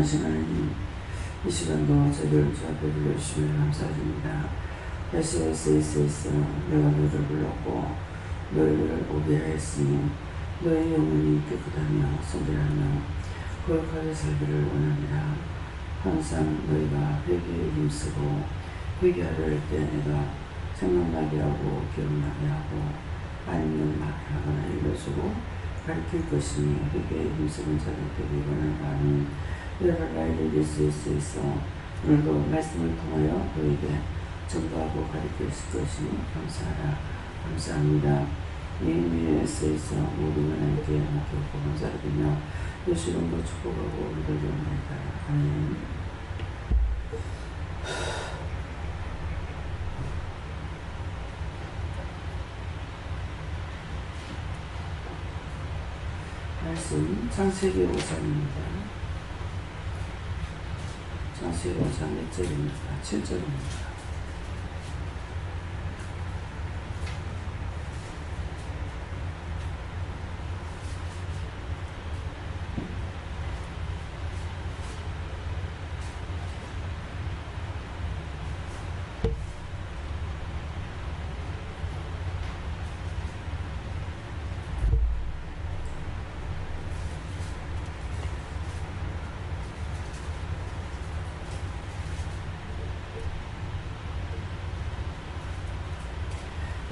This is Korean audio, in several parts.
전능하신 하나님, 이 시간도 저희를 주 앞에 불러주시면 감사드립니다. SSS에서 내가 너를 불렀고 너희를 오게 하였으니 너의 영혼이 깨끗하며 성결하며 거룩하게 살기를 원합니다. 항상 너희가 회개에 힘쓰고 회개하려 할 때 내가 생각나게 하고 기억나게 하고 아니면 말하거나 읽어주고 가르칠 것이니 회개에 힘쓰는 자들 되기 원하는 여러 라이브 SS에서 오늘도 말씀을 통하여 너에게 전도하고 가르칠 것이니 감사하라. 감사합니다. EMS에서 모든 하나님께 맡겼고 감사드리며 예수님도 축복하고 기도드립니다. 아멘. 말씀 창세기 5장입니다. 창세기 5장 몇 절입니까? 7절입니다.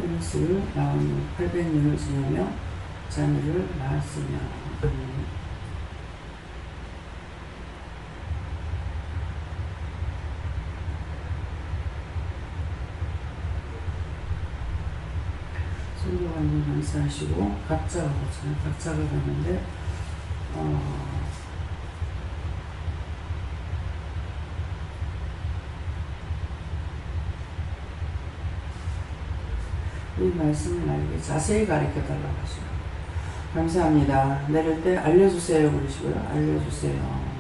에노스를 낳은 800년을 지나며 자녀를 낳았으며 선교관님 감사하시고 각자가 보잖아요. 각자가 가는데 이 말씀을 나에게 자세히 가르쳐달라고 하시고 감사합니다. 내릴 때 알려주세요 그러시고요. 알려주세요.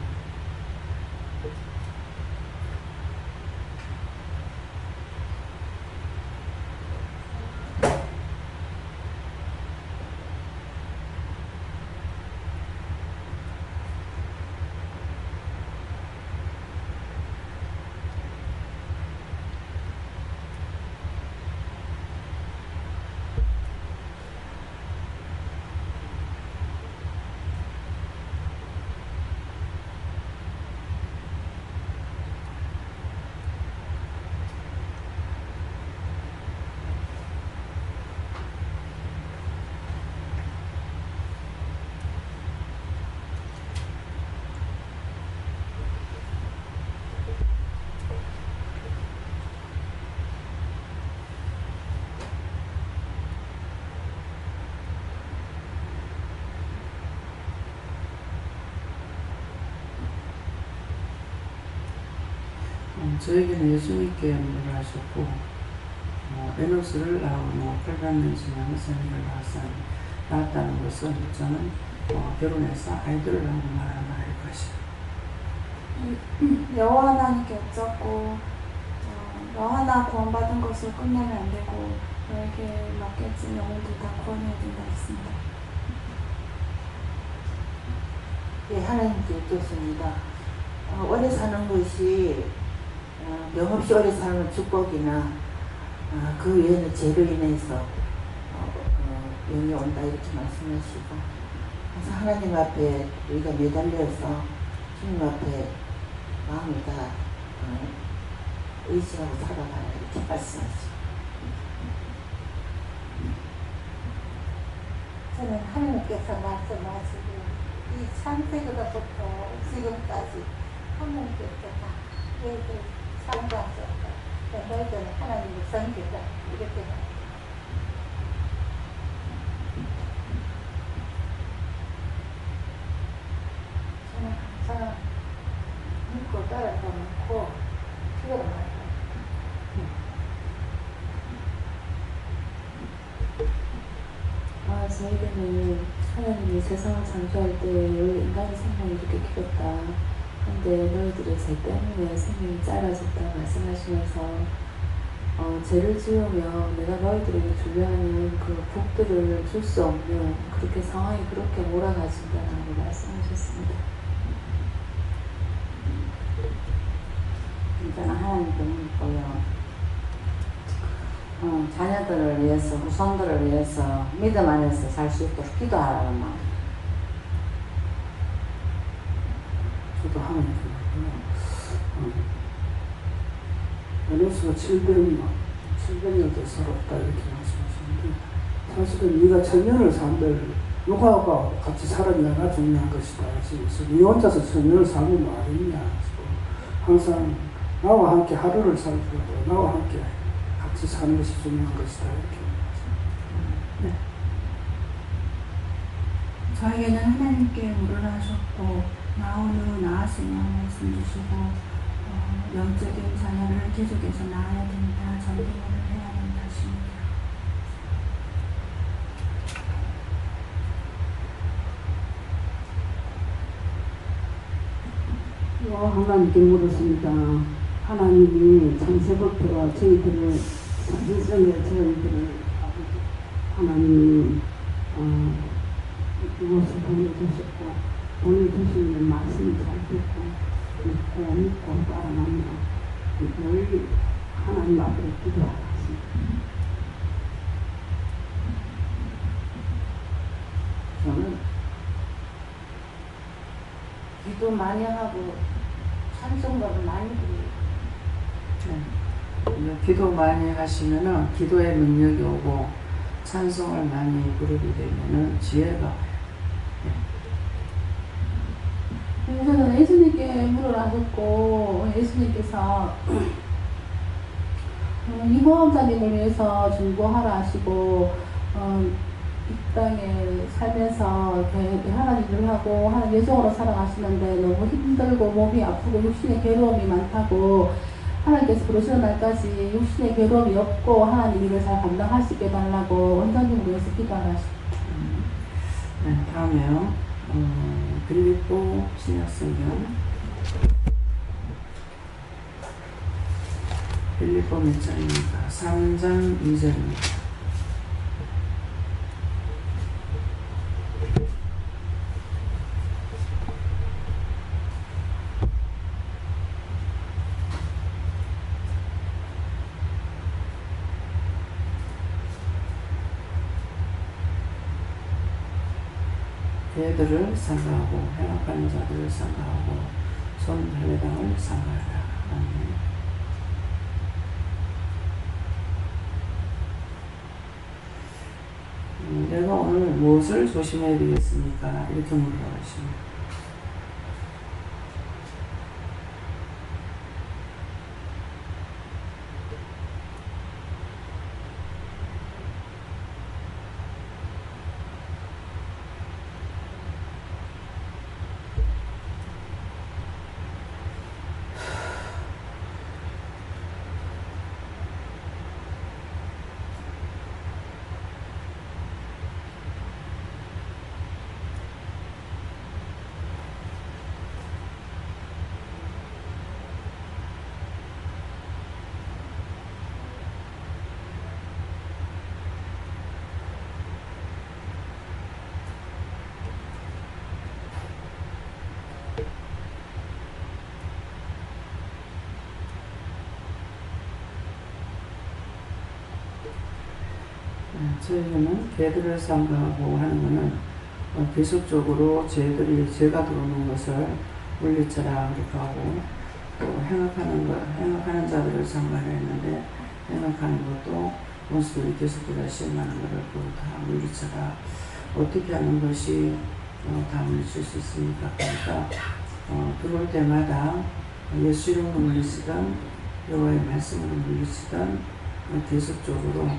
저에게는 예수님께 연결을 하셨고 에노스를 낳고 800년 지나면 자녀를 낳았다는 것은 저는 결혼해서 아이들을 낳는 말하는 알 것이다. 여호와 하나님께 여쭙고 너하나 구원받은 것을 끝내면 안 되고 너에게 맡겨진 영혼들 다 구원해야 된다 했습니다. 예, 하나님께 여쭙습니다. 오래 사는 것이 명없이 오래 사는 축복이나 그 외에는 죄로 인해서 영이 온다 이렇게 말씀하시고 항상 하나님 앞에 우리가 매달려서 주님 앞에 마음을 다 의지하고 살아가라 이렇게 말씀하시고 저는 하나님께서 말씀하시고 이 창세기로부터 지금까지 하나님께서 다 너희들 창조하셨다. 너희들은 하나님의 선지자 이렇게 저는 항상 믿고 따라가고 그걸 말해요. 저에게는 하나님이 세상을 창조할 때 인간의 생명이 이렇게 길었다. 근데 너희들의 죄 때문에 생명이 짧아졌다 말씀하시면서 죄를 지으면 내가 너희들에게 주려 하는 그 복들을 줄 수 없는 그렇게 상황이 그렇게 몰아가진다라고 말씀하셨습니다. 하나님께 묻고요. 자녀들을 위해서, 후손들을 위해서 믿음 안에서 살 수 있도록 기도하라는 마음. 저도 하나님께 에노스가 700년 살았다 이렇게 말씀하시는데, 사실은 네가 천년을 산들 누구하고 같이 살았냐가 중요한 것이다. 그래서 네 혼자서 천년을 사는 말이냐. 항상 나와 함께 하루를 살고 나와 함께 같이 사는 것이 중요한 것이다 이렇게 말씀하십니다. 저에게는 하나님께 물을 하셨고 나오는 나았으며 말씀 주시고 영적인 자녀를 계속해서 낳아야 된다. 전도를 해야 된다. 하십니다. 하나님께 물었습니다. 하나님이 창세부터 저희들을 사실성에 저희들을 하나님이 무엇을 보내주셨고 보내주시는 말씀이 잘 듣고 믿고 따라가며 늘 하나님 앞에 기도하겠습니다. 저는 기도 많이 하고 찬송가를 많이 부르고 기도 많이 하시면은 기도의 능력이 오고 찬송을 많이 부르게 되면은 지혜가. 저는 예수님께 물을 하셨고 예수님께서 이모험자님을 위해서 중보하라 하시고 이 땅에 살면서 이렇게 하나님을 하고 하나님 예정으로 살아가시는데 너무 힘들고 몸이 아프고 육신의 괴로움이 많다고 하나님께서 부르시는 날까지 육신의 괴로움이 없고 하나님 일을 잘 감당하시게 달라고 원장님을 위해서 기도하십니다. 네, 다음에요. 빌립보 신약성경 빌립보 몇 장입니까? 3장 2절입니다. 걔들을 상가하고 행악하는 자들을 상가하고 손할례당을 상가하라. 내가 오늘 무엇을 조심해야 되겠습니까? 이렇게 물어보십니다. 저희는 개들을 상가하고 하는 것은 계속적으로 쟤들이 죄가 들어오는 것을 물리쳐라 그렇게 하고, 또 행악하는 자들을 상가를 했는데 행악하는 것도 원수들이 계속해서 시험하는 것을 다 물리쳐라. 어떻게 하는 것이 다 물리칠 수 있습니까? 그러니까 들어올 때마다 예수 이름으로 물리치던 여호와의 말씀으로 물리치던 계속적으로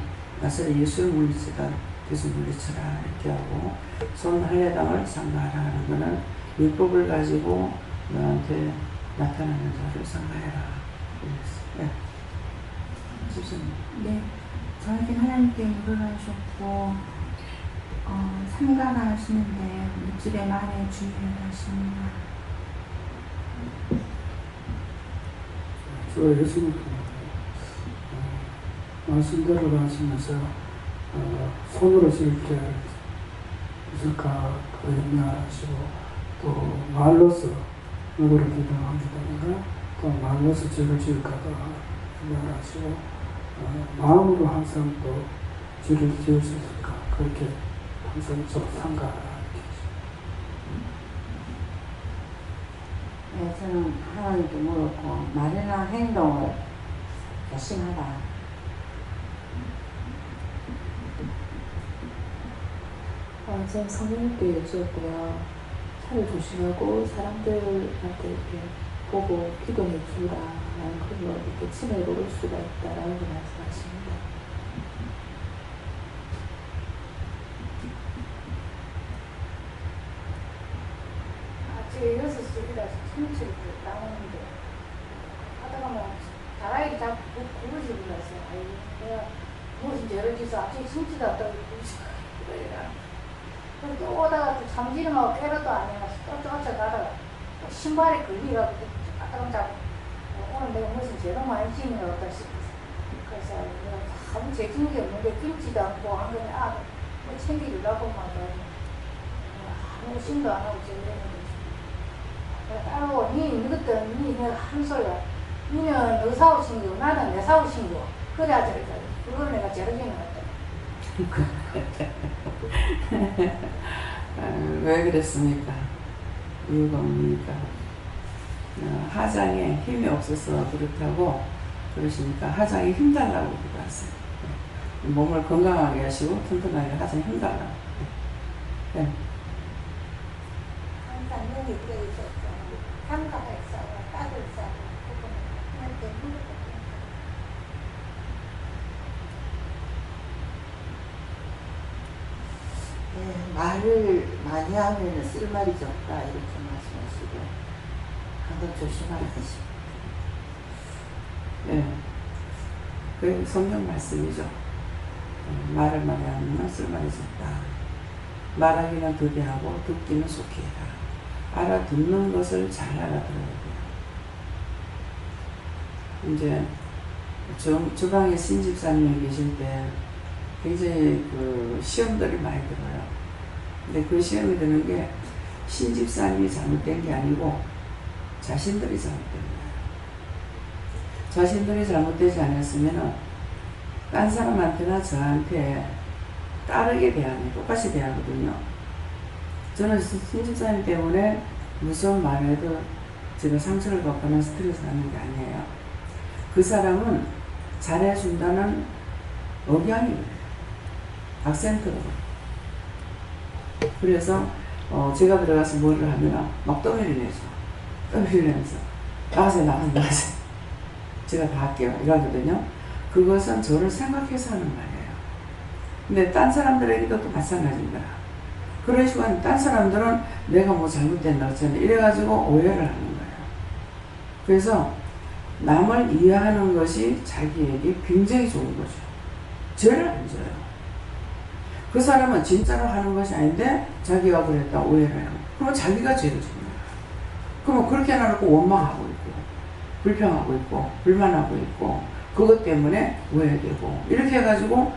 나사렛 예수를 물리치다 계속 물리쳐라 이렇게 하고, 손할례당을 상가하라 하는 것은 율법을 가지고 너한테 나타나는 자를 상가해라. 네. 집사님. 네, 저에게 하나님께 물을 하셨고 상가라 하시는데 물질의 말에 주의해야 하십니다. 저 예수님 말씀대로 하시면서 손으로 이렇게 있을까 그랬냐 하시고, 또 말로서 누구를 기도합니다가 또 말로서 죄를 지을까봐 생각하시고 마음으로 항상 또 죄를 지을 수 있을까 그렇게 항상 서로 상가하라 네, 저는 하나님께 물었고 말이나 행동을 조심하라. 저는 성령님께 여쭈었고요. 차를 조심하고 사람들한테 이렇게 보고 기도해 주라. 라는 그런 이렇게 침해를 올 수가 있다라는 걸 말씀하십니다. 아침에 6시이라서 천천히 나오는데 하다가 뭐 다라이를 자꾸 구부지 불러서 아이고 내가 무슨 죄를 지어서 아침에 숨지도 않다고 구부지 그러더라. 그리고 또 오다가 또 잠지름하고 깨러도 안 해가지고 또 쫓아가다가 또 신발에 걸리가지고 아따가 자꾸 오늘 내가 무슨 죄를 많이 지은 것 같다 싶어서 그래서 내가 아무 죄진 게 없는데 김치도 않고 한 거는 뭐 챙겨주려고 막 아무 심도 안 하고 죄를 따로 니 이것도 니 내가 한 소리야. 니는 너 사오신 거, 나는 내 사오신 거. 그래야 저래. 그걸 내가 저러기는 같다. 왜 그랬습니까? 이유가 뭡니까? 하장에 힘이 없어서 그렇다고 그러시니까 하장에 힘 달라고 그러세요. 몸을 건강하게 하시고 튼튼하게 하장에 힘 달라고. 네. 항상 눈이 그래 있었어. 삼가가 있어. 따로 있어. 그냥 대부분 네, 말을 많이 하면 쓸말이 적다 이렇게 말씀하시고 한번 조심하라 하십니다. 네. 그 성경 말씀이죠. 말을 많이 하면 쓸말이 적다. 말하기는 더디하고 듣기는 속히해라. 알아듣는 것을 잘 알아들어야 돼요. 이제 주방에 신집사님이 계실 때 굉장히 그 시험들이 많이 들어요. 근데 그 시험이 드는 게 신집사님이 잘못된 게 아니고 자신들이 잘못된 거예요. 자신들이 잘못되지 않았으면 딴 사람한테나 저한테 다르게 대하는, 똑같이 대하거든요. 저는 신집사님 때문에 무슨 말을 해도 제가 상처를 받거나 스트레스 받는 게 아니에요. 그 사람은 잘해준다는 억양입니다. 악센트로. 그래서 제가 들어가서 뭐를 하면 막 떠밀이 내죠. 떠밀이 내면서 나가세요. 제가 다 할게요. 이러거든요. 그것은 저를 생각해서 하는 말이에요. 근데 딴 사람들에게도 또 마찬가지인 거야. 그런 식으로 딴 사람들은 내가 뭐 잘못됐나 어쩌나 이래가지고 오해를 하는 거예요. 그래서 남을 이해하는 것이 자기에게 굉장히 좋은 거죠. 죄를 안 져요. 그 사람은 진짜로 하는 것이 아닌데 자기가 그랬다 오해를 해요. 그러면 자기가 죄를 짓는 거예요. 그러면 그렇게 해놓고 원망하고 있고 불평하고 있고 불만하고 있고 그것 때문에 오해되고 이렇게 해가지고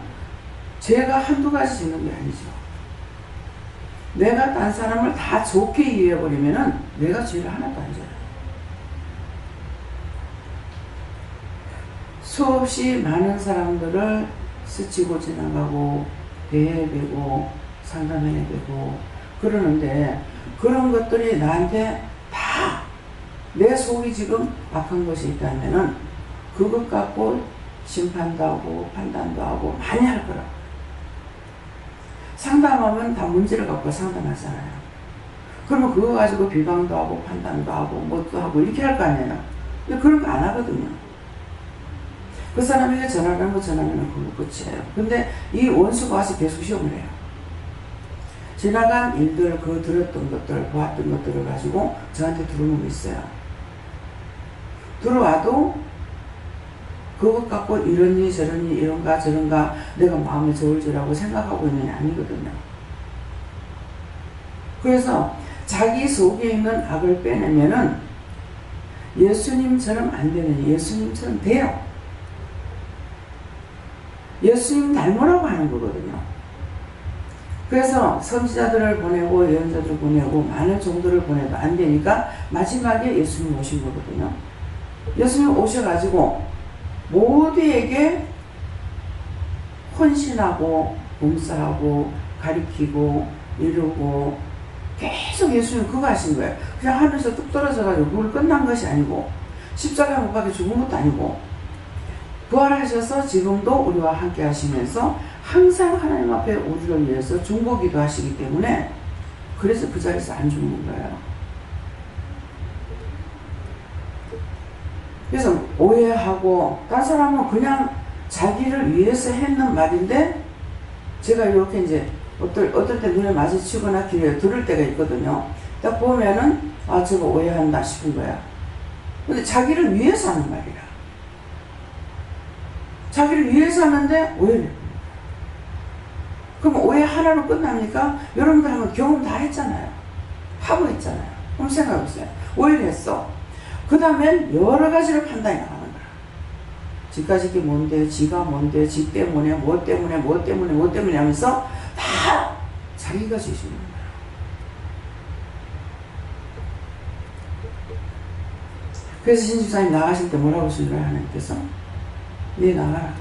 죄가 한두 가지 짓는 게 아니죠. 내가 딴 사람을 다 좋게 이해해버리면은 내가 죄를 하나도 안 져요. 수없이 많은 사람들을 스치고 지나가고 대해배고 상담해배고 그러는데 그런 것들이 나한테 다 내 속이 지금 악한 것이 있다면은 그것 갖고 심판도 하고 판단도 하고 많이 할 거라고. 상담하면 다 문제를 갖고 상담하잖아요. 그러면 그거 가지고 비방도 하고 판단도 하고 뭣도 하고 이렇게 할 거 아니에요. 근데 그런 거 안 하거든요. 그 사람에게 전화를 하면 전화하면 그거 끝이에요. 근데 이 원수가 와서 계속 시험을 해요. 지나간 일들, 그 들었던 것들, 보았던 것들을 가지고 저한테 들어오는 거 있어요. 들어와도 그것 갖고 이러니 저러니 이런가 저런가 내가 마음에 좋을 줄라고 생각하고 있는 게 아니거든요. 그래서 자기 속에 있는 악을 빼내면은 예수님처럼 안 되는 예수님처럼 돼요. 예수님 닮으라고 하는 거거든요. 그래서 선지자들을 보내고 예언자들을 보내고 많은 종들을 보내도 안 되니까 마지막에 예수님 오신 거거든요. 예수님 오셔가지고 모두에게 헌신하고 봉사하고 가리키고 이루고 계속 예수님 그거 하신 거예요. 그냥 하늘에서 뚝 떨어져가지고 그걸 끝난 것이 아니고 십자가에 못 박혀 죽은 것도 아니고 부활하셔서 지금도 우리와 함께 하시면서 항상 하나님 앞에 우리를 위해서 중보기도 하시기 때문에 그래서 그 자리에서 안 죽는 거예요. 그래서 오해하고 딴 사람은 그냥 자기를 위해서 했는 말인데 제가 이렇게 이제 어떨 때 눈에 마주치거나 길에 들을 때가 있거든요. 딱 보면은 아 저거 오해한다 싶은 거야. 근데 자기를 위해서 하는 말이야. 자기를 위해서 하는데 오해를. 그럼 오해 하나로 끝납니까? 여러분들 한번 경험 다 했잖아요. 하고 있잖아요. 그럼 생각해보세요. 오해를 했어. 그 다음엔 여러 가지로 판단이 나가는 거야. 지까지 게 뭔데, 지가 뭔데, 지 때문에, 뭐 때문에, 뭐 때문에, 뭐 때문에 하면서 다 자기가 지시는 거야. 그래서 신집사님 나가실 때 뭐라고 하신 거야, 하나님께서? 네 나가라.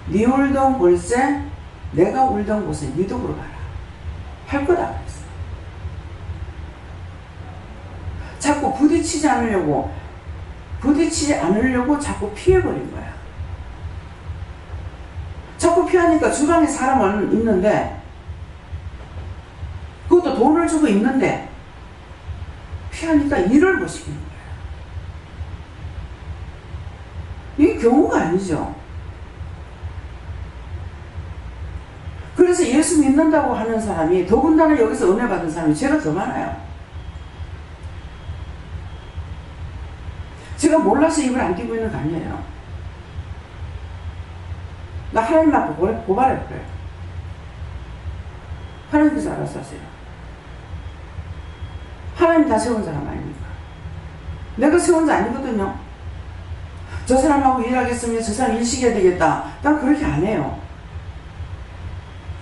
네 울던 곳에 내가 울던 곳에 니도 물어봐라. 할 거다 그랬어. 자꾸 부딪히지 않으려고 자꾸 피해버린 거야. 자꾸 피하니까 주방에 사람은 있는데 그것도 돈을 주고 있는데 피하니까 일을 못 시키는 거야. 이게 경우가 아니죠. 그래서 예수 믿는다고 하는 사람이 더군다나 여기서 은혜 받은 사람이 제가 더 많아요. 제가 몰라서 입을 안 띄고 있는 거 아니에요. 나 하나님 앞에 고발할 거예요. 하나님께서 알아서 하세요. 하나님 다 세운 사람 아닙니까? 내가 세운 자 아니거든요. 저 사람하고 일하겠으면 저 사람 일시켜야 되겠다. 난 그렇게 안 해요.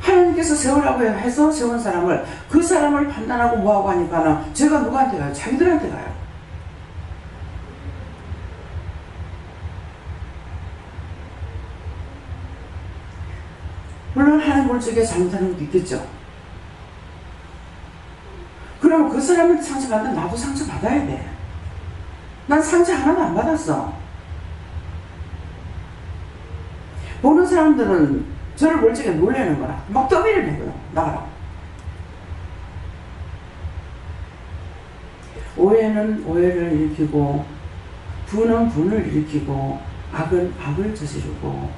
하나님께서 세우라고 해서 세운 사람을 그 사람을 판단하고 뭐하고 하니까는 제가 누구한테 가요? 자기들한테 가요. 물론 하나님 물적에 잘못하는 것도 있겠죠. 그럼 그 사람한테 상처받으면 나도 상처받아야 돼. 난 상처 하나도 안 받았어. 보는 사람들은 저를 멀쩡히 놀래는 거라. 막 떠밀어 내고요. 나가라. 오해는 오해를 일으키고 분은 분을 일으키고 악은 악을 저지르고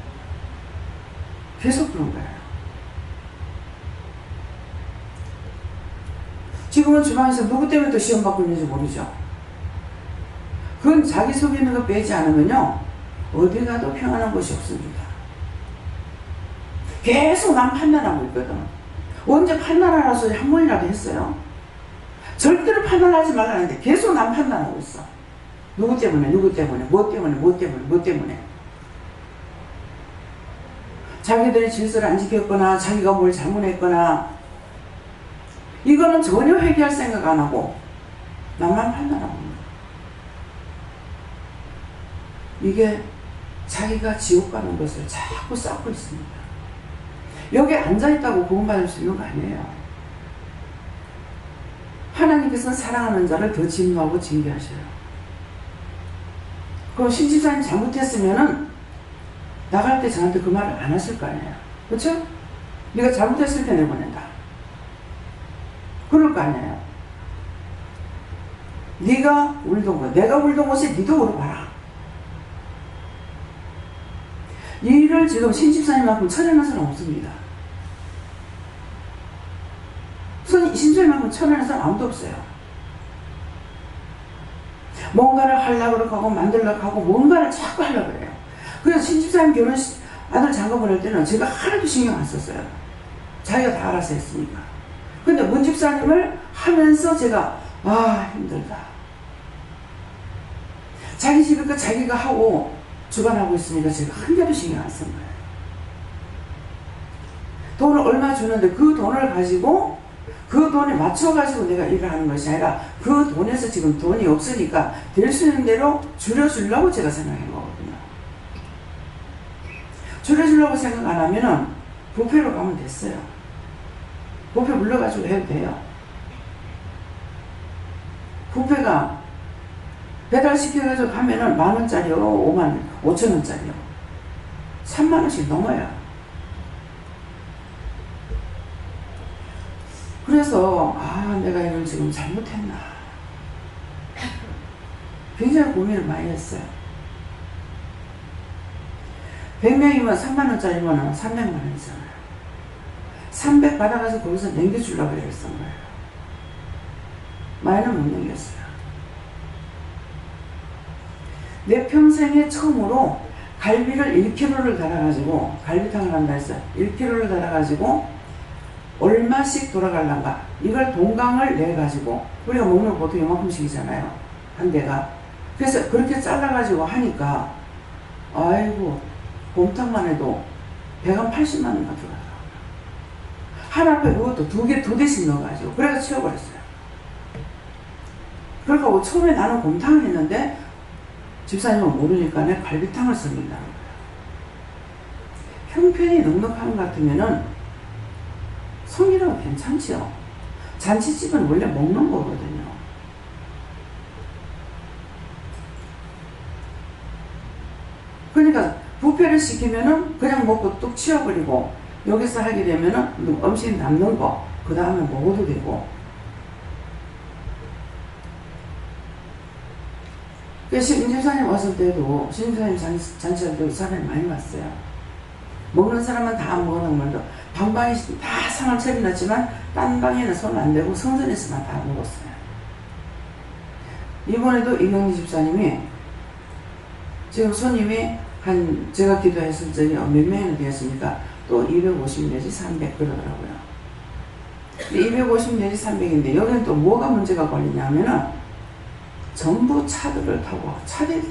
계속 그런 거예요. 지금은 주방에서 누구 때문에 또 시험 받고 있는지 모르죠. 그건 자기 속에 있는 거 빼지 않으면요 어디 가도 평안한 곳이 없습니다. 계속 남 판단하고 있거든. 언제 판단하라 소리 한 번이라도 했어요? 절대로 판단하지 말라는데 계속 남 판단하고 있어. 누구 때문에 뭐 때문에 자기들이 질서를 안 지켰거나 자기가 뭘 잘못했거나 이거는 전혀 회개할 생각 안 하고 남만 판단하고 있는 거야. 이게 자기가 지옥 가는 것을 자꾸 쌓고 있습니다. 여기 앉아있다고 구원받을 수 있는 거 아니에요. 하나님께서는 사랑하는 자를 더 진노하고 징계하셔요. 그럼 신집사님 잘못했으면은 나갈 때 저한테 그 말을 안 하실 거 아니에요. 그렇죠? 네가 잘못했을 때 내보낸다. 그럴 거 아니에요. 네가 울던 곳, 내가 울던 곳에 니도 울어봐라. 이 일을 지금 신집사님만큼 처리하는 사람 없습니다. 신집사님만큼 처리하는 사람 아무도 없어요. 뭔가를 하려고 하고 만들려고 하고 뭔가를 자꾸 하려고 그래요. 그래서 신집사님 결혼식 아들 장가 보낼 때는 제가 하나도 신경 안 썼어요. 자기가 다 알아서 했으니까. 근데 문집사님을 하면서 제가 힘들다. 자기 집에 거 자기가 하고 주관하고 있으니까 제가 한 개도 신경 안 쓴 거예요. 돈을 얼마 주는데 그 돈을 가지고 그 돈에 맞춰가지고 내가 일을 하는 것이 아니라 그 돈에서 지금 돈이 없으니까 될 수 있는 대로 줄여주려고 제가 생각한 거거든요. 줄여주려고 생각 안 하면은 부패로 가면 됐어요. 부패 물려가지고 해도 돼요. 부패가 배달시켜가지고 하면은 10,000원짜리요, 5,000원짜리요. 30,000원씩 넘어요. 그래서 내가 이걸 지금 잘못했나 굉장히 고민을 많이 했어요. 100명이면 30,000원짜리면 300만원이잖아요. 300 받아가서 거기서 남겨주려고 그랬던 거예요. 많이는 못 남겼어요. 내 평생에 처음으로 갈비를 1kg를 달아가지고 갈비탕을 한다 해서 1kg를 달아가지고 얼마씩 돌아갈란가 이걸 동강을 내가지고 우리가 먹는 거 보통 이만큼씩이잖아요. 한 대가. 그래서 그렇게 잘라가지고 하니까 아이고 곰탕만 해도 180만 원가 들어가요. 한 앞에 그것도 두 대씩 넣어가지고 그래서 치워버렸어요. 그러니까 처음에 나는 곰탕을 했는데 집사님은 모르니까 내 갈비탕을 썰린다는 거예요. 형편이 넉넉한 것 같으면은 성이라고 괜찮지요. 잔치집은 원래 먹는 거거든요. 그러니까 부패를 시키면은 그냥 먹고 뚝 치워버리고 여기서 하게 되면은 음식 남는 거 그 다음에 먹어도 되고. 신집사님 왔을 때도 신집사님 잔치할 때도 사람이 많이 왔어요. 먹는 사람은 다 안 먹어놓은 말도 방방이 다 상을 차려놨지만 딴 방에는 손 안 대고 성전에서만 다 먹었어요. 이번에도 이경리 집사님이 지금 손님이 제가 기도했을 적에 몇 명이나 되었으니까 또 250 내지 300 그러더라고요. 250 내지 300인데 여기는 또 뭐가 문제가 걸리냐면은 전부 차들을 타고 차들이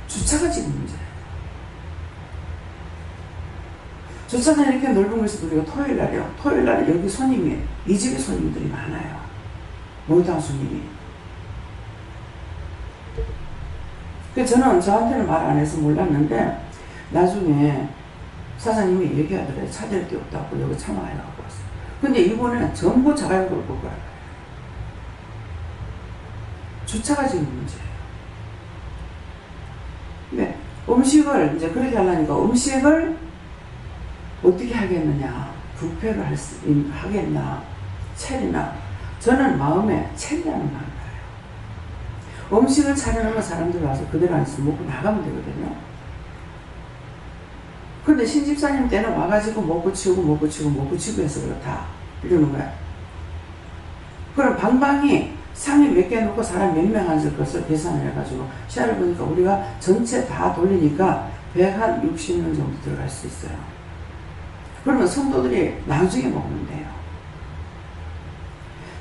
주차가 지금 문제예요. 주차장 이렇게 넓은 곳에서 우리가 토요일날이요. 토요일날 여기 손님이 이 집에 손님들이 많아요. 모유당 손님이. 그래서 저는 저한테는 말 안 해서 몰랐는데 나중에 사장님이 얘기하더래요. 차댈 데 없다고 여기 참아해라고 왔어요. 근데 이번에는 전부 자가용도로 볼 거예요. 주차가 지금 문제예요. 근데 음식을 이제 그렇게 하려니까 음식을 어떻게 하겠느냐, 부패를 하겠나, 체리나. 저는 마음에 체리라는 마음이에요. 음식을 차려놓으면 사람들 와서 그대로 앉아서 먹고 나가면 되거든요. 근데 신집사님 때는 와가지고 먹고 치우고 해서 그렇다 이러는 거야. 그럼 방방이 상이 몇 개 놓고 사람 몇 명 앉을 것을 계산을 해가지고 시야를 보니까 우리가 전체 다 돌리니까 160명 정도 들어갈 수 있어요. 그러면 성도들이 나중에 먹으면 돼요.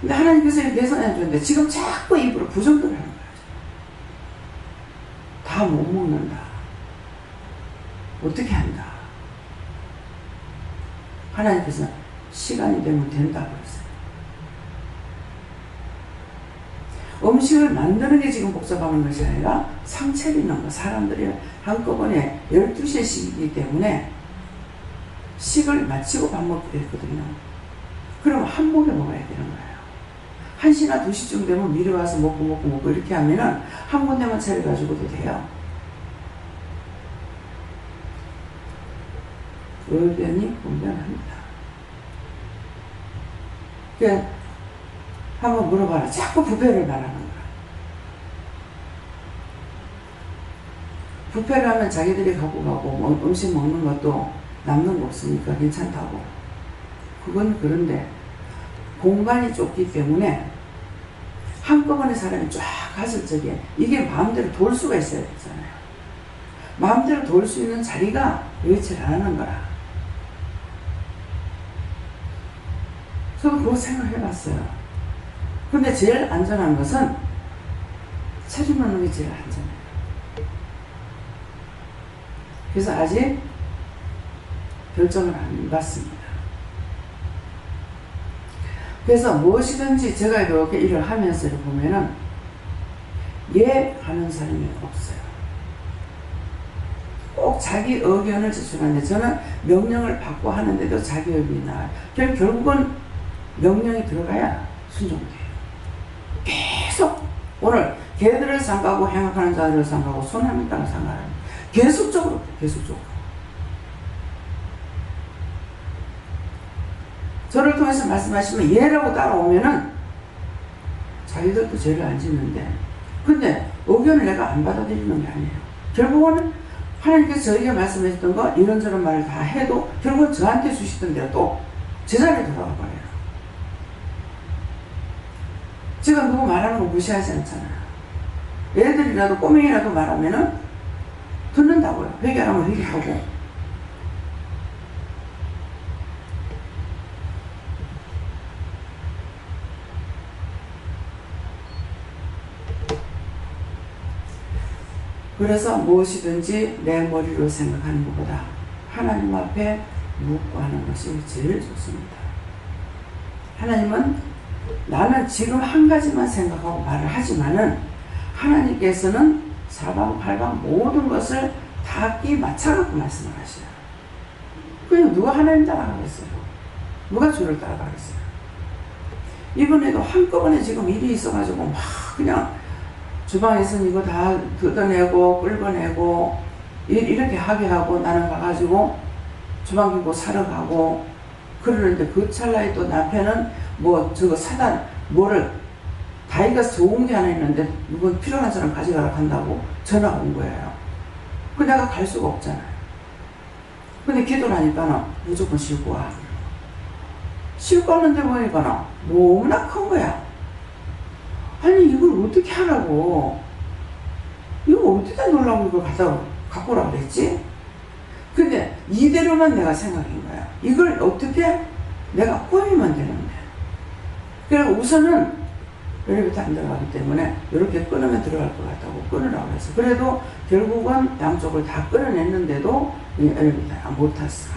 근데 하나님께서 계산해 주는데 지금 자꾸 입으로 부정들을 하는 거예요. 다 못 먹는다. 어떻게 한다. 하나님께서 시간이 되면 된다고 했어요. 음식을 만드는 게 지금 복잡한 것이 아니라 상 차리는 거. 사람들이 한꺼번에 12시에 식이기 때문에 식을 마치고 밥 먹기로 했거든요. 그럼 한 목에 먹어야 되는 거예요. 1시나 2시쯤 되면 미리 와서 먹고 이렇게 하면은 한 군데만 차려가지고도 돼요. 의견이 분명합니다. 그러니까 한번 물어봐라. 자꾸 부패를 말하는 거야. 부패를 하면 자기들이 갖고 가고 음식 먹는 것도 남는 거 없으니까 괜찮다고. 그건 그런데 공간이 좁기 때문에 한꺼번에 사람이 쫙 갔을 적에 이게 마음대로 돌 수가 있어야 되잖아요. 마음대로 돌 수 있는 자리가 여의치 않는 거라. 저도 그거 생각해봤어요. 근데 제일 안전한 것은 차려놓는 게 제일 안전해요. 그래서 아직 결정을 안 받습니다. 그래서 무엇이든지 제가 이렇게 일을 하면서 보면은 예 하는 사람이 없어요. 꼭 자기 의견을 제출하는데 저는 명령을 받고 하는데도 자기 의견이 나와요. 결국은 명령이 들어가야 순종돼요. 계속 오늘 개들을 상가고 행악하는 자들을 상가고 손하는 땅을 상가하는 계속적으로 저를 통해서 말씀하시면 예라고 따라오면은 자기들도 죄를 안 짓는데 근데 의견을 내가 안 받아들이는 게 아니에요. 결국은 하나님께서 저에게 말씀하셨던 거 이런저런 말을 다 해도 결국은 저한테 주시던 대로 또 제자리에 돌아가 버려요. 제가 누구 말하는 거 무시하지 않잖아요. 애들이라도 꼬맹이라도 말하면은 듣는다고요. 회개하면 회개하고. 그래서 무엇이든지 내 머리로 생각하는 것보다 하나님 앞에 묻고 하는 것이 제일 좋습니다. 하나님은 나는 지금 한 가지만 생각하고 말을 하지만은 하나님께서는 사방팔방 모든 것을 다 끼 맞춰갖고 말씀을 하셔요. 그냥 누가 하나님 따라가겠어요? 누가 주를 따라가겠어요? 이번에도 한꺼번에 지금 일이 있어가지고 막 그냥 주방에서 이거 다 뜯어내고 끓여내고 이렇게 하게 하고 나는 가가지고 주방 기구 사러 가고 그러는데 그 찰나에 또 남편은 뭐 저거 사다 뭐를 다이가 좋은 게 하나 있는데 누군 필요한 사람 가져가라 한다고 전화가 온 거예요. 그 내가 갈 수가 없잖아요. 근데 기도를 하니까는 무조건 싣고 와. 싣고 왔는데 보니까는 너무나 큰 거야. 아니 이걸 어떻게 하라고, 이거 어디다 놓으려고 이걸 갖고 오라고 그랬지? 근데 이대로만 내가 생각인 거야. 이걸 어떻게 내가 꾸미면 되는데. 그래서 우선은 엘리베이터 안 들어가기 때문에 이렇게 끊으면 들어갈 것 같다고 끊으라고 해서 그래도 결국은 양쪽을 다 끊어냈는데도 엘리베이터 못 탔어.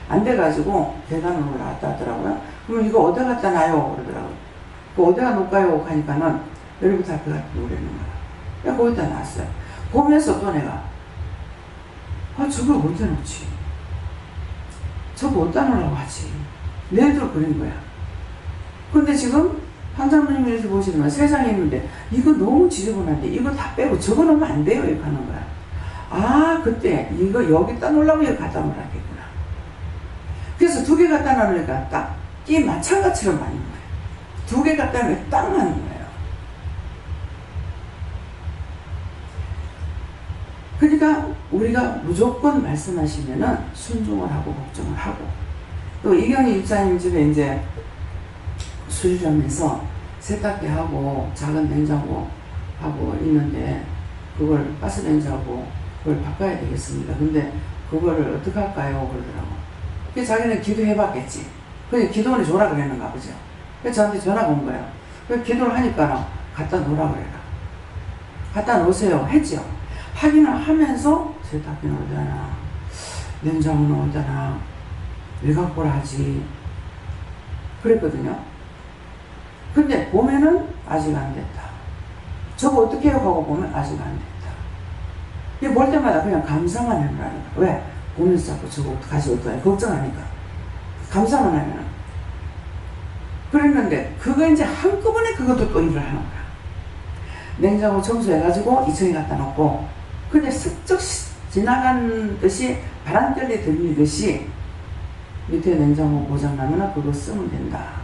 안 돼가지고 계단으로 올라갔다 하더라고요. 그러면 이거 어디 갖다 놔요? 그러더라고요. 그 어디다 놓을까요? 하니까는 엘리베이터 앞에 갖다 놓으라는 거야. 거기다 놨어요. 보면서 또 내가 저걸 어디다 놓지? 저거 어디다 놓으라고 하지? 내들 그런 거야. 근데 지금 황장로님이 이렇게 보시면 세상에 있는데 이거 너무 지저분한데 이거 다 빼고 저거 놓으면 안 돼요 이렇게 하는 거야. 아 그때 이거 여기다 놓으려고 이거 갖다 놓으라겠구나. 그래서 두 개 갖다 놓으니까 딱 끼 마찬가지로 맞는 거예요. 두 개 갖다 놓으면 딱 맞는 거예요. 그러니까 우리가 무조건 말씀하시면은 순종을 하고 걱정을 하고 또 이경희 집사님 집에 이제 수리하면서 세탁기 하고 작은 냉장고 하고 있는데 그걸 가스 냉장고 그걸 바꿔야 되겠습니다. 근데 그거를 어떻게 할까요? 그러더라고. 그래서 자기는 기도해 봤겠지. 근데 기도원에 줘라 그랬는가 보죠. 그래서 저한테 전화가 온 거예요. 그래서 기도를 하니까 갖다 놓으라 그래라. 갖다 놓으세요. 했죠. 확인을 하면서 세탁기는 어디나 냉장고는 어디나 왜 갖고 하지 그랬거든요. 근데 보면은 아직 안 됐다. 저거 어떻게 해요? 하고 보면 아직 안 됐다. 이게 볼 때마다 그냥 감사만 해보라니까. 왜? 보면서 자꾸 저거 어떡하지 어떡하지 걱정하니까. 감사만 하면. 그랬는데 그거 이제 한꺼번에 그것도 또 일을 하는 거야. 냉장고 청소해가지고 2층에 갖다 놓고 근데 슬쩍 지나간 듯이 바람결에 들리듯이 밑에 냉장고 고장나면 그거 쓰면 된다.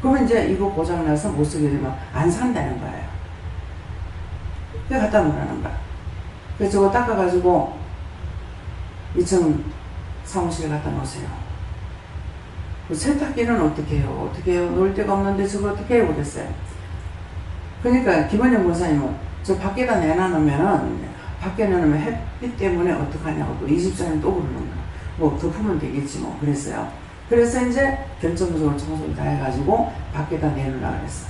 그러면 이제 이거 고장나서 못 쓰게 되면 안 산다는 거예요. 그래서 갖다 놓으라는 거야. 그래서 저거 닦아가지고 2층 사무실에 갖다 놓으세요. 그 세탁기는 어떻게 해요? 어떻게 해요? 놓을 데가 없는데 저거 어떻게 해요? 그랬어요. 그러니까 김원영 권사님은 저 밖에다 내놔놓으면은 밖에 내놓으면 햇빛 때문에 어떡하냐고 또 24년 또 그러는 거야. 뭐 덮으면 되겠지 뭐 그랬어요. 그래서 이제 결정적으로 청소를 다 해가지고 밖에다 내놓으라 그랬어.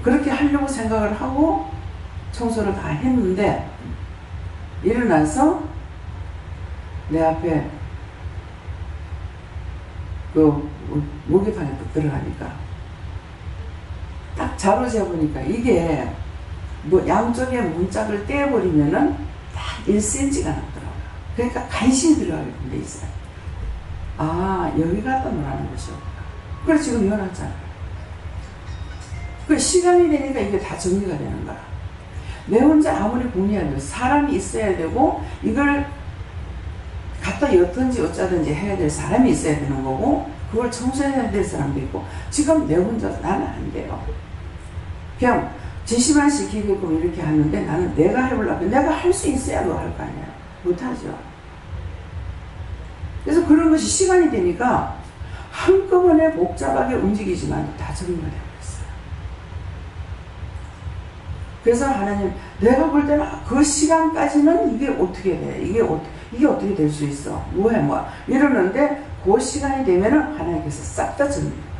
그렇게 하려고 생각을 하고 청소를 다 했는데 일어나서 내 앞에 그 목욕탕에 딱 들어가니까 딱 자로 재보니까 이게 뭐 양쪽에 문짝을 떼어버리면은 딱 1cm가 남더라고요. 그러니까 간신히 들어가게끔 돼 있어요. 아, 여기 갖다 놓으라는 것이었구나. 그래서 지금 이어놨잖아요. 그 시간이 되니까 이게 다 정리가 되는 거야. 내 혼자 아무리 공리해도 사람이 있어야 되고 이걸 갖다 엿든지 어쩌든지 해야 될 사람이 있어야 되는 거고 그걸 청소해야 될 사람도 있고 지금 내 혼자 나는 안 돼요. 그냥 지시만 시키게끔 이렇게 하는데 나는 내가 해보려고 내가 할 수 있어야 그거 할 거 아니야. 못하죠. 그래서 그런 것이 시간이 되니까 한꺼번에 복잡하게 움직이지만 다 정리가 되고 있어요. 그래서 하나님 내가 볼 때는 그 시간까지는 이게 어떻게 돼? 이게 어떻게 될 수 있어? 뭐해 뭐 이러는데 그 시간이 되면은 하나님께서 싹 다 정리해요.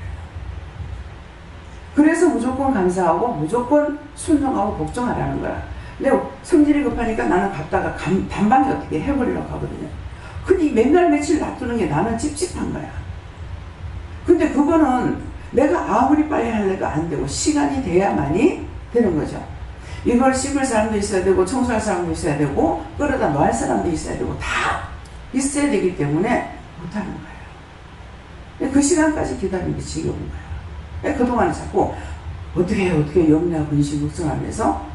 그래서 무조건 감사하고 무조건 순종하고 복종하라는 거야. 근데 성질이 급하니까 나는 갔다가 단방에 어떻게 해버리려고 하거든요. 근데 맨날 며칠 놔두는 게 나는 찝찝한 거야. 근데 그거는 내가 아무리 빨리 하려고 안 되고 시간이 돼야만이 되는 거죠. 이걸 씹을 사람도 있어야 되고 청소할 사람도 있어야 되고 끌어다 놓을 사람도 있어야 되고 다 있어야 되기 때문에 못하는 거예요. 그 시간까지 기다리는 게 지겨운 거예요. 그동안에 자꾸 어떻게 염려하고 근심 걱정하면서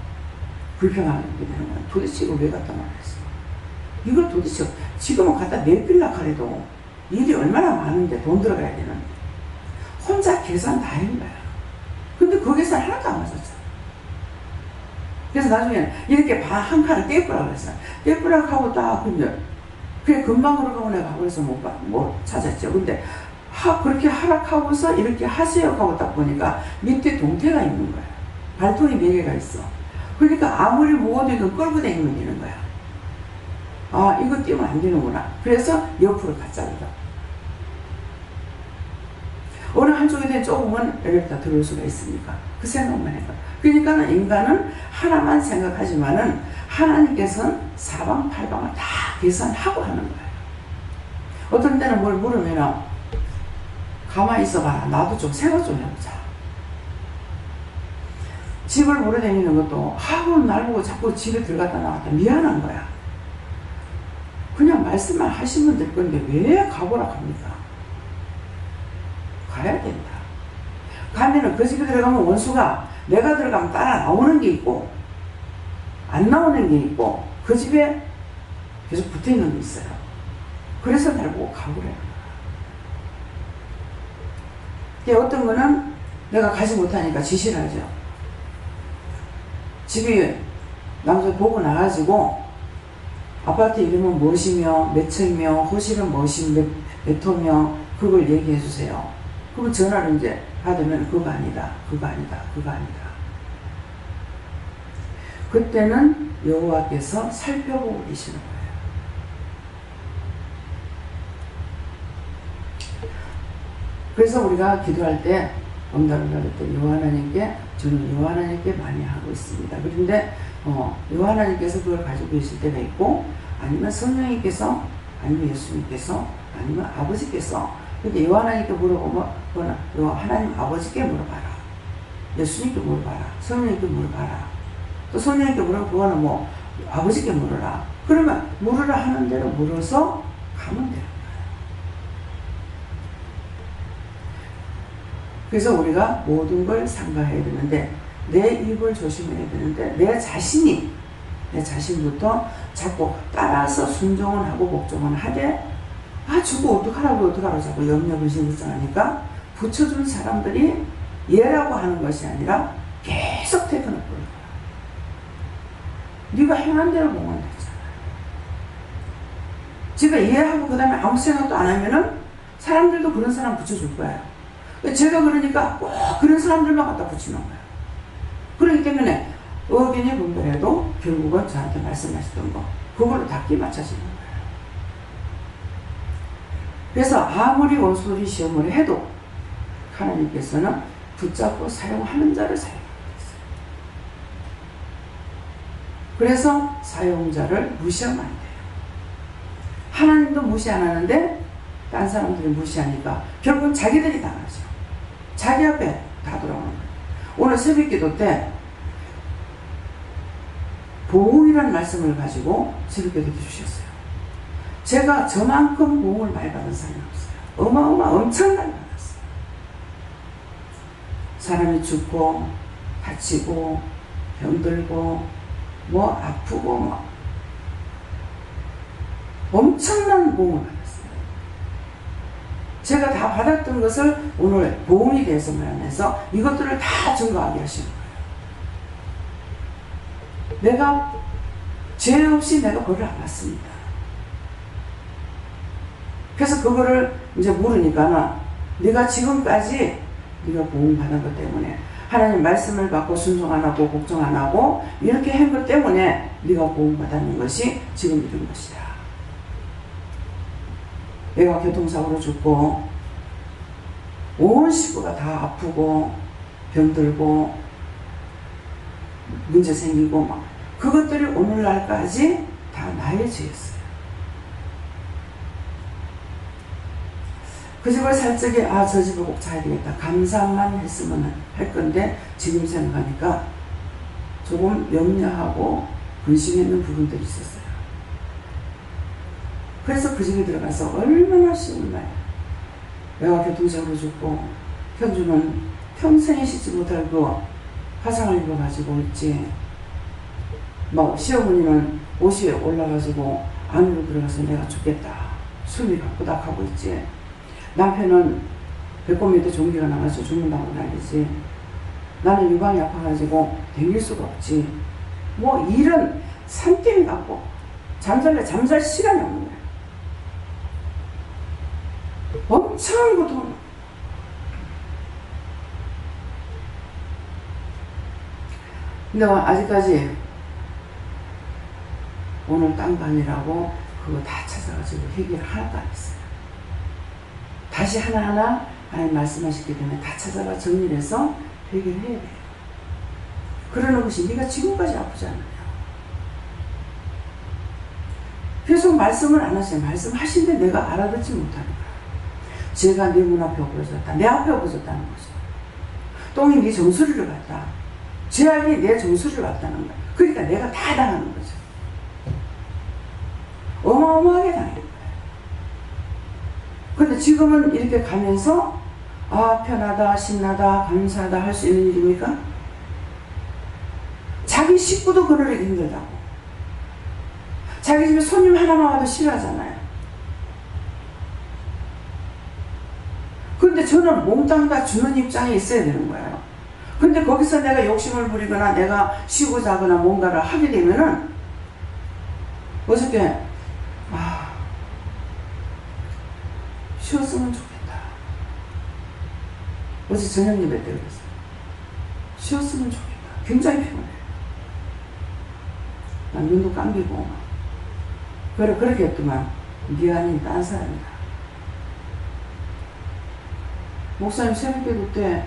불평하게 되는 거예요. 도대체 이걸 왜 갖다 놔놨어? 이걸 도대체 지금은 갖다 내빌라 그래도 일이 얼마나 많은데 돈 들어가야 되는데 혼자 계산 다 한 거야. 근데 그 계산 하나도 안 맞았잖아. 그래서 나중에는 이렇게 한 칸을 떼뿌라고 그랬어요. 떼뿌라고 하고 딱 그러면 그래 금방 그러고 내가 그래서 못 찾았죠. 근데 그렇게 하락하고서 이렇게 하세요 하고 딱 보니까 밑에 동태가 있는 거야. 발통이 4개가 있어. 그러니까 아무리 무거워도 끌고 다니면 되는 거야. 아, 이거 띄우면 안 되는구나. 그래서 옆으로 가짜르다. 어느 한쪽에 조금은 여기다 들어올 수가 있으니까 그 생각만 해봐. 그러니까 인간은 하나만 생각하지만은 하나님께서는 사방팔방을 다 계산하고 하는 거예요. 어떤 때는 뭘 물으면 가만히 있어봐. 나도 좀 생각 좀 해보자. 집을 몰아다니는 것도 날 보고 자꾸 집에 들어갔다 나왔다 미안한 거야. 그냥 말씀만 하시면 될 건데 왜 가보라 합니까? 가야 된다. 가면은 그 집에 들어가면 원수가 내가 들어가면 따라 나오는 게 있고 안 나오는 게 있고 그 집에 계속 붙어 있는 게 있어요. 그래서 날 보고 가보래요. 어떤 거는 내가 가지 못하니까 지시를 하죠. 집이 남자 보고 나가지고 아파트 이름은 무엇이며 몇 층이며 호실은 무엇이며 몇 호며 그걸 얘기해 주세요. 그럼 전화를 이제 받으면 그거 아니다. 그때는 여호와께서 살펴보고 계시는 거예요. 그래서 우리가 기도할 때 응답을 받을 때 여호와 하나님께 저는 여호와 하나님께 많이 하고 있습니다. 그런데 여호와 하나님께서 그걸 가지고 계실 때가 있고 아니면 성령님께서 아니면 예수님께서 아니면 아버지께서 근데 여호와 하나님께 물어보면 여호와 하나님 아버지께 물어봐라. 예수님께 물어봐라. 성령님께 물어봐라. 또 성령님께 물어보면 그거는 뭐 아버지께 물어라. 그러면 물으라 하는 대로 물어서 가면 되는 거예요. 그래서 우리가 모든 걸 삼가해야 되는데 내 입을 조심해야 되는데 내 자신부터 자꾸 따라서 순종은 하고 복종은 하되 저거 어떡하라고 자꾸 염려 근심 걱정하니까 붙여준 사람들이 얘라고 하는 것이 아니라 계속 퇴근을 보는 거야. 네가 행한 대로 보면 되잖아. 제가 이해하고 그 다음에 아무 생각도 안 하면은 사람들도 그런 사람 붙여줄 거예요. 제가 그러니까 꼭 그런 사람들만 갖다 붙이는 거예요. 그렇기 때문에 의견이 분별해도 결국은 저한테 말씀하셨던 거 그걸로 다 끼맞춰지는 거예요. 그래서 아무리 원소리 시험을 해도 하나님께서는 붙잡고 사용하는 자를 사용하고 있어요. 그래서 사용자를 무시하면 안 돼요. 하나님도 무시 안 하는데 딴 사람들이 무시하니까 결국은 자기들이 당하죠. 자기 앞에 다 돌아오는 거예요. 오늘 새벽기도 때 보응이라는 말씀을 가지고 새벽기도 주셨어요. 제가 저만큼 보응을 많이 받은 사람이 없어요. 엄청나게 받았어요. 사람이 죽고 다치고 병들고 뭐 아프고 뭐 엄청난 보응을 받았어요. 제가 다 받았던 것을 오늘 보응에 대해서 말하면서 이것들을 다 증거하게 하시는 거예요. 내가 죄 없이 내가 벌을 안 받습니다. 그래서 그거를 이제 물으니까 네가 지금까지 네가 보응 받은 것 때문에 하나님 말씀을 받고 순종 안 하고 복종 안 하고 이렇게 한 것 때문에 네가 보응 받았는 것이 지금 이런 것이다. 내가 교통사고로 죽고 온 식구가 다 아프고 병들고 문제 생기고 막 그것들이 오늘날까지 다 나의 죄였어요. 그 집을 살 적에 저 집을 꼭 사야 되겠다 감사만 했으면 할 건데 지금 생각하니까 조금 염려하고 근심했는 부분들이 있었어요. 그래서 그 집에 들어가서 얼마나 쉬운 날 내가 교통사고로 죽고 현주는 평생에 씻지 못할 그 화상을 입어가지고 있지. 막 시어머니는 옷이 올라가지고 안으로 들어가서 내가 죽겠다 숨이 가쁘닥하고 있지. 남편은 배꼽밑에 종기가 나가지고 죽는다고 난리지. 나는 유방이 아파가지고 댕길 수가 없지. 뭐 일은 산더미 같고 잠잘 시간이 없는 거야. 엄청난 고통. 근데 아직까지 오늘 딴밤이라고 그거 다 찾아가지고 해결 하나도 안 했어요. 다시 하나하나 하나님 말씀하셨기 때문에 다 찾아가 정리를 해서 해결해야 돼요. 그러는 것이 네가 지금까지 아프지 않느냐. 계속 말씀을 안 하세요. 말씀하신데 내가 알아듣지 못하는 거야. 죄가 네 문 앞에 엎어졌다. 내 앞에 엎어졌다는 거죠. 똥이 네 정수리를 갔다. 죄악이 내 정수리를 갔다는 거야. 그러니까 내가 다 당하는 거죠. 어마어마하게 당해요. 근데 지금은 이렇게 가면서 편하다, 신나다, 감사하다 할 수 있는 일입니까? 자기 식구도 그러기 힘들다고. 자기 집에 손님 하나만 와도 싫어하잖아요. 근데 저는 몽땅 다 주는 입장에 있어야 되는 거예요. 근데 거기서 내가 욕심을 부리거나 내가 쉬고 자거나 뭔가를 하게 되면은 어저께 쉬었으면 좋겠다. 어제 저녁 예배 때 그랬어요. 쉬었으면 좋겠다. 굉장히 피곤해요. 난 눈도 감기고 그렇게 했더만 네 아닌 딴 사람이다. 목사님 새벽기도 때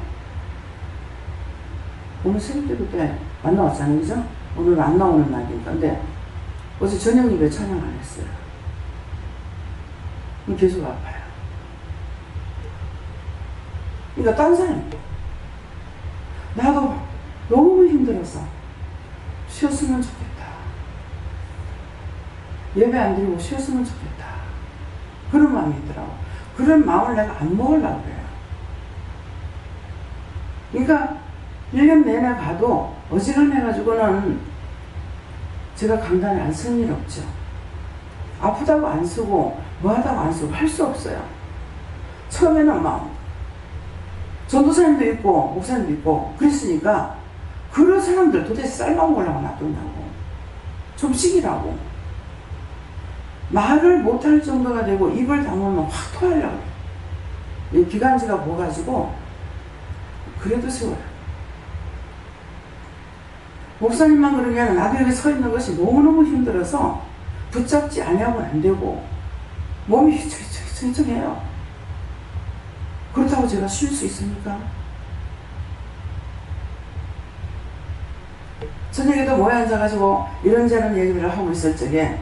오늘 새벽기도 때 안 나왔잖아요. 그죠? 오늘 안 나오는 날이니까. 근데 어제 저녁 예배 찬양 안 했어요. 계속 아파요. 그러니까 딴 사람 나도 너무 힘들어서 쉬었으면 좋겠다. 예배 안 드리고 쉬었으면 좋겠다. 그런 마음이 있더라고. 그런 마음을 내가 안 먹으려고 그래요. 그러니까 1년 내내 가도 어지간해가지고는 제가 강단에 안 쓰는 일 없죠. 아프다고 안 쓰고 뭐하다고 안 쓰고 할 수 없어요. 처음에는 막 전도사님도 있고 목사님도 있고 그랬으니까 그런 사람들 도대체 쌀만 먹으려고 놔둔다고. 좀 쉬기라고. 말을 못할 정도가 되고 입을 다물면 확 토하려고. 기관지가 모가지고 그래도 세워요. 목사님만 그러면 나도 여기 서 있는 것이 너무너무 힘들어서 붙잡지 아니하고는 안 되고 몸이 휘청휘청해요. 그렇다고 제가 쉴 수 있습니까? 저녁에도 모여 앉아가지고 이런저런 얘기를 하고 있을 적에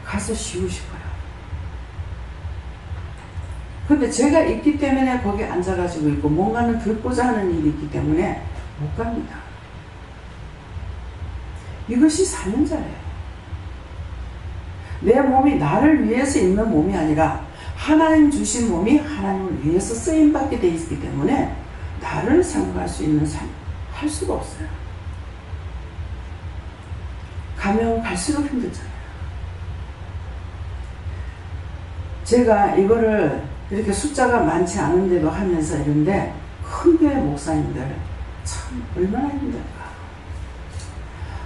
가서 쉬고 싶어요. 근데 제가 있기 때문에 거기 앉아가지고 있고 뭔가는 듣고자 하는 일이 있기 때문에 못 갑니다. 이것이 사명자예요. 내 몸이 나를 위해서 있는 몸이 아니라 하나님 주신 몸이 하나님을 위해서 쓰임받게 돼 있기 때문에 나를 생각할 수 있는 삶 할 수가 없어요. 가면 갈수록 힘들잖아요. 제가 이거를 이렇게 숫자가 많지 않은데도 하면서 이런데 큰 교회 목사님들 참 얼마나 힘들까.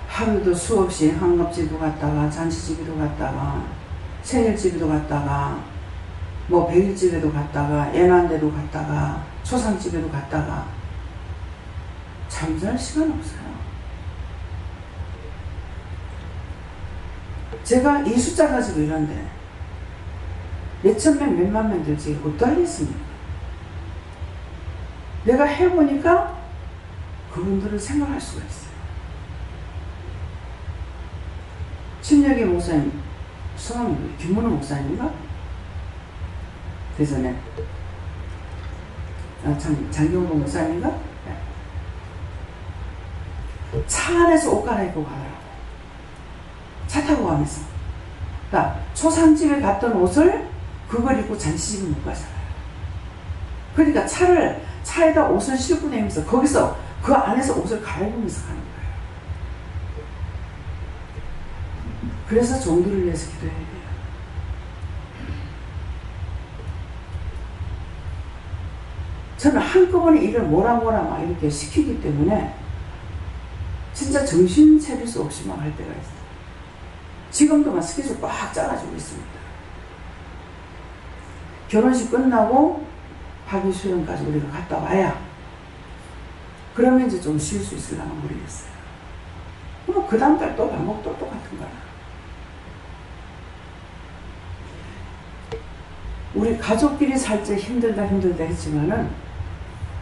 하루도 수없이 한갑집도 갔다가 잔치집에도 갔다가 생일집에도 갔다가 뭐 백일집에도 갔다가 애난데도 갔다가 초상집에도 갔다가 잠잘 시간 없어요. 제가 이 숫자 가지고 이런데 몇천 명 몇만 명 될지 어떠하겠습니까? 내가 해보니까 그분들을 생각할 수가 있어요. 신여기 목사님 성함이 김문호 목사님인가? 대전에 장경호 목사님인가? 네. 차 안에서 옷 갈아입고 가더라고. 차 타고 가면서. 그러니까 초상집에 갔던 옷을 그걸 입고 잔치집에 못 가잖아요. 그러니까 차에다 옷을 싣고 다니면서 거기서 그 안에서 옷을 갈아입으면서 가는 거예요. 그래서 종교를 위해서 기도해야 돼요. 저는 한꺼번에 일을 뭐라 막 이렇게 시키기 때문에 진짜 정신 차릴 수 없이 막 할 때가 있어요. 지금도 막 스케줄 꽉 짜가지고 있습니다. 결혼식 끝나고 학위 수련까지 우리가 갔다 와야 그러면 이제 좀 쉴 수 있으려나 모르겠어요. 뭐 그 다음 달 또 반복 또 똑같은 거야. 우리 가족끼리 살 때 힘들다 했지만은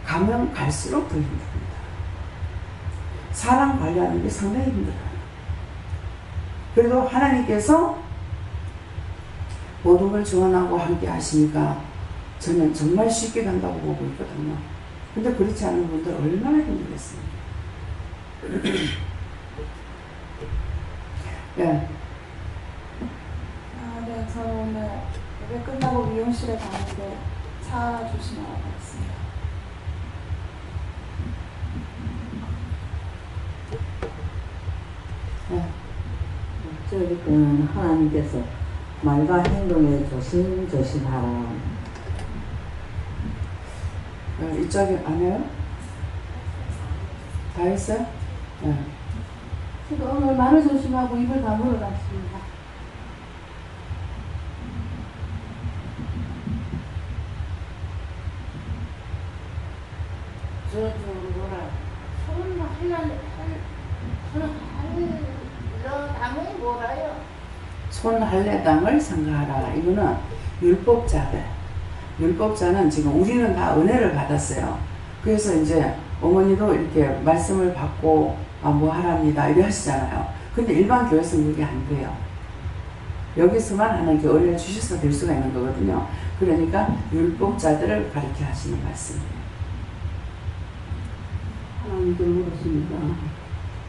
가면 갈수록 더 힘듭니다. 사람 관리하는 게 상당히 힘들어요. 그래도 하나님께서 모든 걸 주원하고 함께 하시니까 저는 정말 쉽게 간다고 보고 있거든요. 근데 그렇지 않은 분들 얼마나 힘들겠습니까? 예. 네, 저 오늘 예배 끝나고 미용실에 가는데 차 조심하라고 했습니다. 저기는 하나님께서 말과 행동에 조심하라. 이쪽에 안 해요? 다 했어요? 네. 저도 오늘 말을 조심하고 입을 다물어 놨습니다. 손할례당이 뭐라요? 손할례당을 상가하라. 이거는 율법자들. 율법자는 지금 우리는 다 은혜를 받았어요. 그래서 이제 어머니도 이렇게 말씀을 받고 뭐 하랍니다 이렇게 하시잖아요. 근데 일반 교회에서는 그게 안 돼요. 여기서만 하나님께 은혜를 주셔서 될 수가 있는 거거든요. 그러니까 율법자들을 가르쳐 하시는 말씀이에요. 하나님께 물었습니다.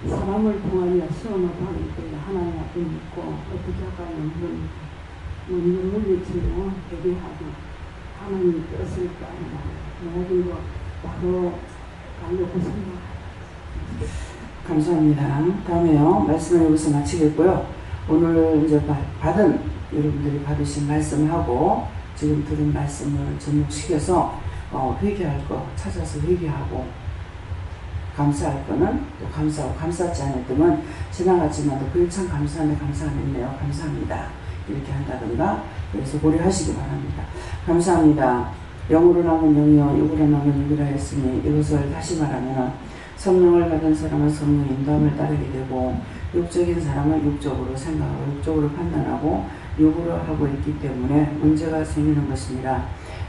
사람을 통하여 시험을 받을 때 하나님 앞에 묻고 어떻게 할까요? 먼저 물리치고 대비하고 하나님 뜻을 따르고 모든 거 바로 가려고 생각합니다. 감사합니다. 다음에요. 말씀을 여기서 마치겠고요. 오늘 이제 여러분들이 받으신 말씀하고 지금 들은 말씀을 접목시켜서 회개할 거 찾아서 회개하고 감사할 거는 또 감사하고 감사하지 않았다면 지나갔지만 그게 참 감사하네 감사하네요 감사합니다 이렇게 한다든가 그래서 고려하시기 바랍니다. 감사합니다. 영으로 나면 영이요 육으로 나면 육이라 했으니 이것을 다시 말하면 성령을 받은 사람은 성령 인도함을 따르게 되고 육적인 사람은 육적으로 생각하고 육적으로 판단하고 육으로 하고 있기 때문에 문제가 생기는 것입니다.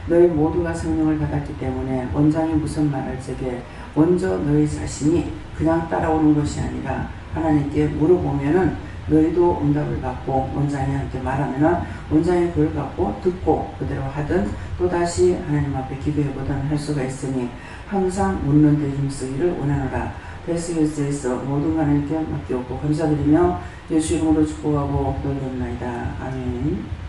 너희 모두가 성령을 받았기 때문에 원장이 무슨 말할 적에 먼저 너희 자신이 그냥 따라오는 것이 아니라 하나님께 물어보면은 너희도 응답을 받고 원장이 함께 말하면은 원장이 그걸 갖고 듣고 그대로 하든 또다시 하나님 앞에 기도해보든 할 수가 있으니 항상 묻는 데 힘쓰기를 원하노라. 베스베스에서 모든 하나님께 맡기옵고 감사드리며 예수 이름으로 축복하고 기도드립니다. 아멘.